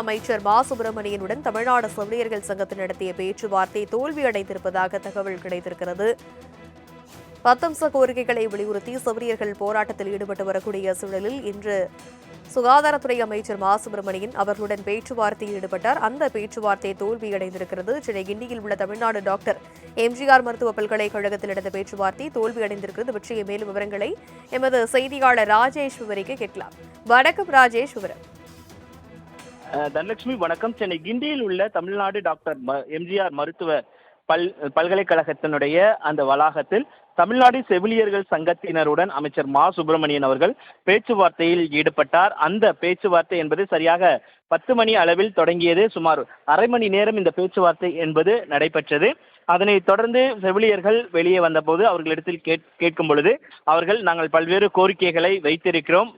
அமைச்சர் மா சுப்பிரமணியனுடன் தமிழ்நாடு செவிலியர்கள் சங்கத்தில் நடத்திய பேச்சுவார்த்தை தோல்வியடைந்திருப்பதாக தகவல் கிடைத்திருக்கிறது. 10 அம்ச கோரிக்கைகளை வலியுறுத்தி செவிலியர்கள் போராட்டத்தில் ஈடுபட்டு வரக்கூடிய சூழலில் இன்று சுகாதாரத்துறை அமைச்சர் மா சுப்பிரமணியன் அவர்களுடன் பேச்சுவார்த்தையில் ஈடுபட்டார். அந்த பேச்சுவார்த்தை தோல்வியடைந்திருக்கிறது. சென்னை கிண்டியில் உள்ள தமிழ்நாடு டாக்டர் எம்ஜிஆர் மருத்துவ பல்கலைக்கழகத்தில் நடந்த பேச்சுவார்த்தை தோல்வியடைந்திருக்கிறது. பற்றிய மேலும் விவரங்களை எமது செய்தியாளர் ராஜேஷ் விவரிக்க கேட்கலாம். வணக்கம் ராஜேஷ், விவரம். தனலட்சுமி வணக்கம். சென்னை கிண்டியில் உள்ள தமிழ்நாடு டாக்டர் எம்ஜிஆர் மருத்துவ பல்கலைக்கழகத்தினுடைய அந்த வளாகத்தில் தமிழ்நாடு செவிலியர்கள் சங்கத்தினருடன் அமைச்சர் மா சுப்பிரமணியன் அவர்கள் பேச்சுவார்த்தையில் ஈடுபட்டார். அந்த பேச்சுவார்த்தை என்பது சரியாக 10 மணி அளவில் தொடங்கியது. சுமார் அரை மணி நேரம் இந்த பேச்சுவார்த்தை என்பது நடைபெற்றது. அதனைத் தொடர்ந்து செவிலியர்கள் வெளியே வந்தபோது அவர்களிடத்தில் கேட்கும் பொழுது அவர்கள் நாங்கள் பல்வேறு கோரிக்கைகளை வைத்திருக்கிறோம்,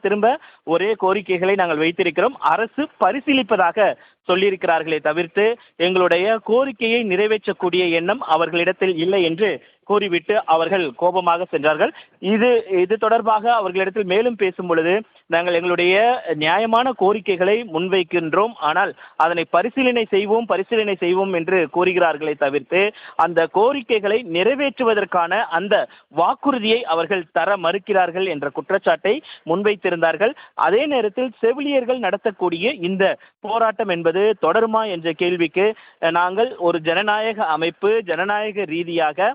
திரும்ப ஒரே கோரிக்கைகளை நாங்கள் வைத்திருக்கிறோம், அரசு பரிசீலிப்பதாக சொல்லியிருக்கிறார்களே தவிர்த்து எங்களுடைய கோரிக்கையை நிறைவேற்றக்கூடிய எண்ணம் அவர்களிடத்தில் இல்லை என்று கூறிவிட்டு அவர்கள் கோபமாக சென்றார்கள். இது தொடர்பாக அவர்களிடத்தில் மேலும் பேசும் பொழுது நாங்கள் எங்களுடைய நியாயமான கோரிக்கைகளை முன்வைக்கின்றோம், ஆனால் அதனை பரிசீலனை செய்வோம் என்று கூறுகிறார்களே தவிர்த்து அந்த கோரிக்கைகளை நிறைவேற்றுவதற்கான அந்த வாக்குறுதியை அவர்கள் தர மறுக்கிறார்கள் என்ற குற்றச்சாட்டை முன்வைத்திருந்தார்கள். அதே நேரத்தில் செவிலியர்கள் நடத்தக்கூடிய இந்த போராட்டம் என்பது தொடருமா என்ற கேள்விக்கு நாங்கள் ஒரு ஜனநாயக அமைப்பு, ஜனநாயக ரீதியாக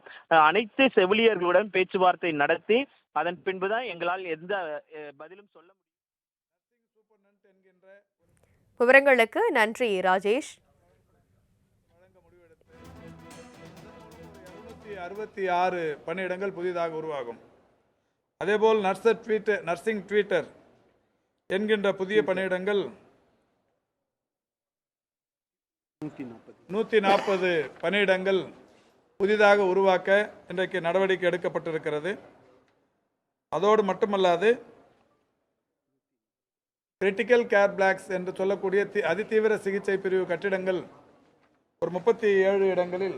அனைத்து செவிலியர்களுடன் பேச்சுவார்த்தை நடத்தி அதன் பின்புதான் எங்களால் எந்த பதிலும் சொல்ல முடியும். விவரங்களுக்கு நன்றி ராஜேஷ். 266 பணியிடங்கள் புதிதாக உருவாகும். அதேபோல் நர்சிங் ட்வீட்டர் என்கின்ற புதிய பணியிடங்கள் 140 பணியிடங்கள் புதிதாக உருவாக்க இன்றைக்கு நடவடிக்கை எடுக்கப்பட்டிருக்கிறது. அதோடு மட்டுமல்லாது கிரிட்டிக்கல் கேர் பிளாக்ஸ் என்று சொல்லக்கூடிய அதிதீவிர சிகிச்சை பிரிவு கட்டிடங்கள் ஒரு 37 இடங்களில்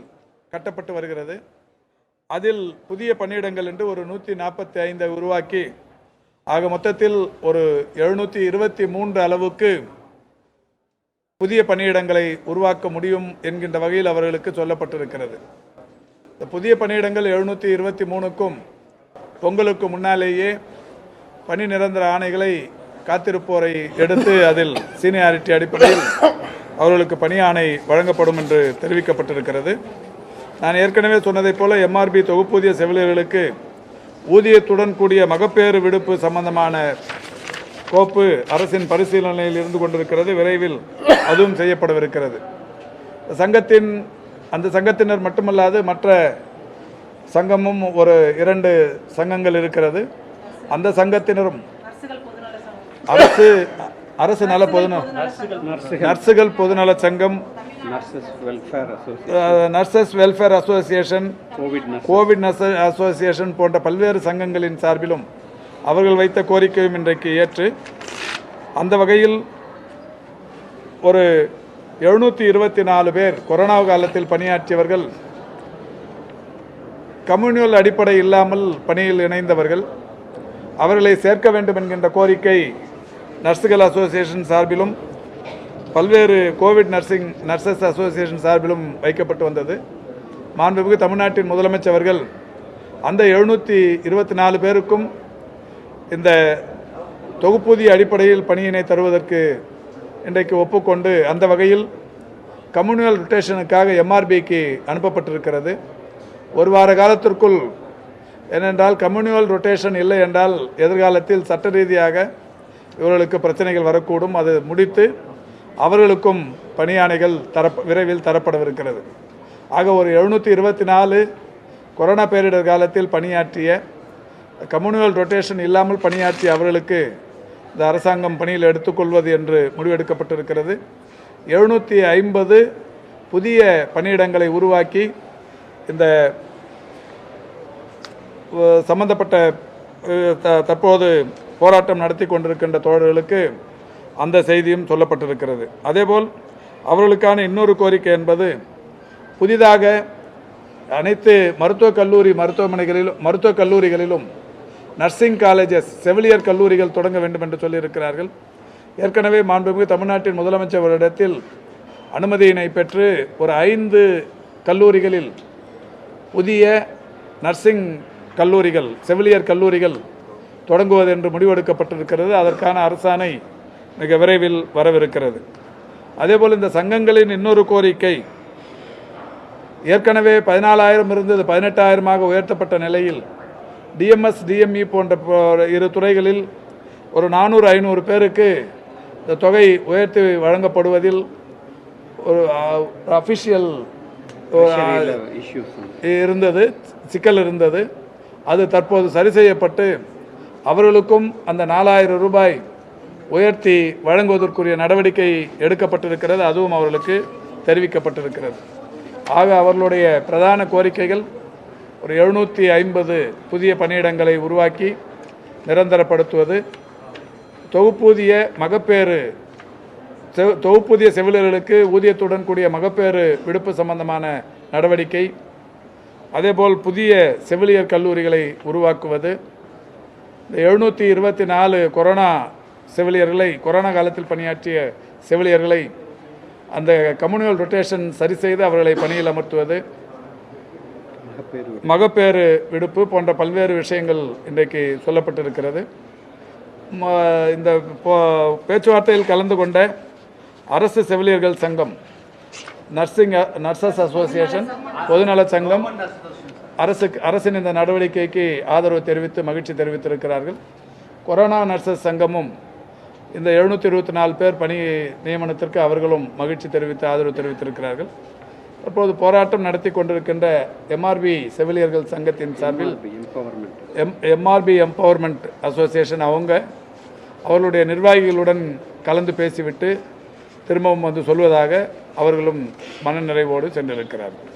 கட்டப்பட்டு வருகிறது. அதில் புதிய பணியிடங்கள் என்று ஒரு 145 உருவாக்கி ஆக மொத்தத்தில் ஒரு 723 அளவுக்கு புதிய பணியிடங்களை உருவாக்க முடியும் என்கின்ற வகையில் அவர்களுக்கு சொல்லப்பட்டிருக்கிறது. இந்த புதிய பணியிடங்கள் 723க்கும் பொங்கலுக்கு முன்னாலேயே பணி நிரந்தர ஆணைகளை காத்திருப்போரை எடுத்து அதில் சீனியாரிட்டி அடிப்படையில் அவர்களுக்கு பணி ஆணை வழங்கப்படும் என்று தெரிவிக்கப்பட்டிருக்கிறது. நான் ஏற்கனவே சொன்னதைப் போல எம்ஆர்பி தொகுப்பூதிய செவிலியர்களுக்கு ஊதியத்துடன் கூடிய மகப்பேறு விடுப்பு சம்பந்தமான கோப்பு அரசின் பரிசீலனையில் இருந்து கொண்டிருக்கிறது. விரைவில் அதுவும் செய்யப்படவிருக்கிறது. அந்த சங்கத்தினர் மட்டுமல்லாது மற்ற சங்கமும் ஒரு 2 சங்கங்கள் இருக்கிறது. அந்த சங்கத்தினரும் அரசு நல நர்சுகள் பொதுநல சங்கம், nurses welfare association, Covid nurses association போன்ற பல்வேறு சங்கங்களின் சார்பிலும் அவர்கள் வைத்த கோரிக்கையும் இன்றைக்கு ஏற்று அந்த வகையில் ஒரு 724 பேர் கொரோனா காலத்தில் பணியாற்றியவர்கள், கம்யூனியல் அடிப்படை இல்லாமல் பணியில் இணைந்தவர்கள், அவர்களை சேர்க்க வேண்டும் என்கின்ற கோரிக்கை நர்சுகள் அசோசியேஷன் சார்பிலும் பல்வேறு கோவிட் நர்சஸ் அசோசியேஷன் சார்பிலும் வைக்கப்பட்டு வந்தது. மாண்புமிகு தமிழ்நாட்டின் முதலமைச்சர்கள் அந்த 724 பேருக்கும் இந்த தொகுப்பூதிய அடிப்படையில் பணியினை தருவதற்கு இன்றைக்கு ஒப்புக்கொண்டு அந்த வகையில் கம்யூனியல் ரொட்டேஷனுக்காக எம்ஆர்பிக்கு அனுப்பப்பட்டிருக்கிறது. ஒரு வார காலத்திற்குள், ஏனென்றால் கம்யூனியல் ரொட்டேஷன் இல்லை என்றால் எதிர்காலத்தில் சட்ட ரீதியாக இவர்களுக்கு பிரச்சனைகள் வரக்கூடும். அது முடித்து அவர்களுக்கும் பணியாணைகள் விரைவில் தரப்படவிருக்கிறது. ஆக ஒரு 724 கொரோனா பேரிடர் காலத்தில் பணியாற்றிய, கம்யூனியல் ரொட்டேஷன் இல்லாமல் பணியாற்றிய அவர்களுக்கு இந்த அரசாங்கம் பணியில் எடுத்துக்கொள்வது என்று முடிவெடுக்கப்பட்டிருக்கிறது. 750 புதிய பணியிடங்களை உருவாக்கி இந்த சம்பந்தப்பட்ட தற்போது போராட்டம் நடத்தி கொண்டிருக்கின்ற தோழர்களுக்கு அந்த செய்தியும் சொல்லப்பட்டிருக்கிறது. அதேபோல் அவர்களுக்கான இன்னொரு கோரிக்கை என்பது, புதிதாக அனைத்து மருத்துவக் கல்லூரிகளிலும் நர்சிங் காலேஜஸ், செவிலியர் கல்லூரிகள் தொடங்க வேண்டும் என்று சொல்லியிருக்கிறார்கள். ஏற்கனவே மாண்புமிகு தமிழ்நாட்டின் முதலமைச்சரிடத்தில் அனுமதியினை பெற்று ஒரு 5 கல்லூரிகளில் புதிய நர்சிங் கல்லூரிகள், செவிலியர் கல்லூரிகள் தொடங்குவது என்று முடிவெடுக்கப்பட்டிருக்கிறது. அதற்கான அரசாணை மிக விரைவில் வரவிருக்கிறது. அதேபோல் இந்த சங்கங்களின் இன்னொரு கோரிக்கை, ஏற்கனவே 14,000 இருந்தது 18,000 உயர்த்தப்பட்ட நிலையில் டிஎம்எஸ் டிஎம்இ போன்ற 2 துறைகளில் ஒரு 400-500 பேருக்கு இந்த தொகை உயர்த்தி வழங்கப்படுவதில் ஒரு அஃபிஷியல் இருந்தது, சிக்கல் இருந்தது. அது தற்போது சரி செய்யப்பட்டு அவர்களுக்கும் அந்த 4,000 ரூபாய் உயர்த்தி வழங்குவதற்குரிய நடவடிக்கை எடுக்கப்பட்டிருக்கிறது. அதுவும் அவர்களுக்கு தெரிவிக்கப்பட்டிருக்கிறது. ஆக அவர்களுடைய பிரதான கோரிக்கைகள் ஒரு 750 புதிய பணியிடங்களை உருவாக்கி நிரந்தரப்படுத்துவது, தொகுப்பூதிய மகப்பேறு தொகுப்பூதிய செவிலியர்களுக்கு ஊதியத்துடன் கூடிய மகப்பேறு விடுப்பு சம்பந்தமான நடவடிக்கை, அதேபோல் புதிய செவிலியர் கல்லூரிகளை உருவாக்குவது, இந்த 724 கொரோனா செவிலியர்களை, கொரோனா காலத்தில் பணியாற்றிய செவிலியர்களை அந்த கம்யூனல் ரொட்டேஷன் சரி செய்து அவர்களை பணியில் அமர்த்துவது, மகப்பேறு விடுப்பு போன்ற பல்வேறு விஷயங்கள் இன்றைக்கு சொல்லப்பட்டிருக்கிறது. இந்த பேச்சுவார்த்தையில் கலந்து கொண்ட அரசு செவிலியர்கள் சங்கம், நர்சஸ் அசோசியேஷன், பொதுநல சங்கம் அரசின் இந்த நடவடிக்கைக்கு ஆதரவு தெரிவித்து மகிழ்ச்சி தெரிவித்திருக்கிறார்கள். கொரோனா நர்சஸ் சங்கமும் இந்த 724 பேர் பணி நியமனத்திற்கு அவர்களும் மகிழ்ச்சி தெரிவித்து ஆதரவு தெரிவித்திருக்கிறார்கள். தற்போது போராட்டம் நடத்தி கொண்டிருக்கின்ற எம்ஆர்பி செவிலியர்கள் சங்கத்தின் சார்பில் எம்ஆர்பி எம்பவர்மெண்ட் அசோசியேஷன் அவர்களுடைய நிர்வாகிகளுடன் கலந்து பேசிவிட்டு திரும்பவும் வந்து சொல்வதாக அவர்களும் மனநிறைவோடு சென்றிருக்கிறார்கள்.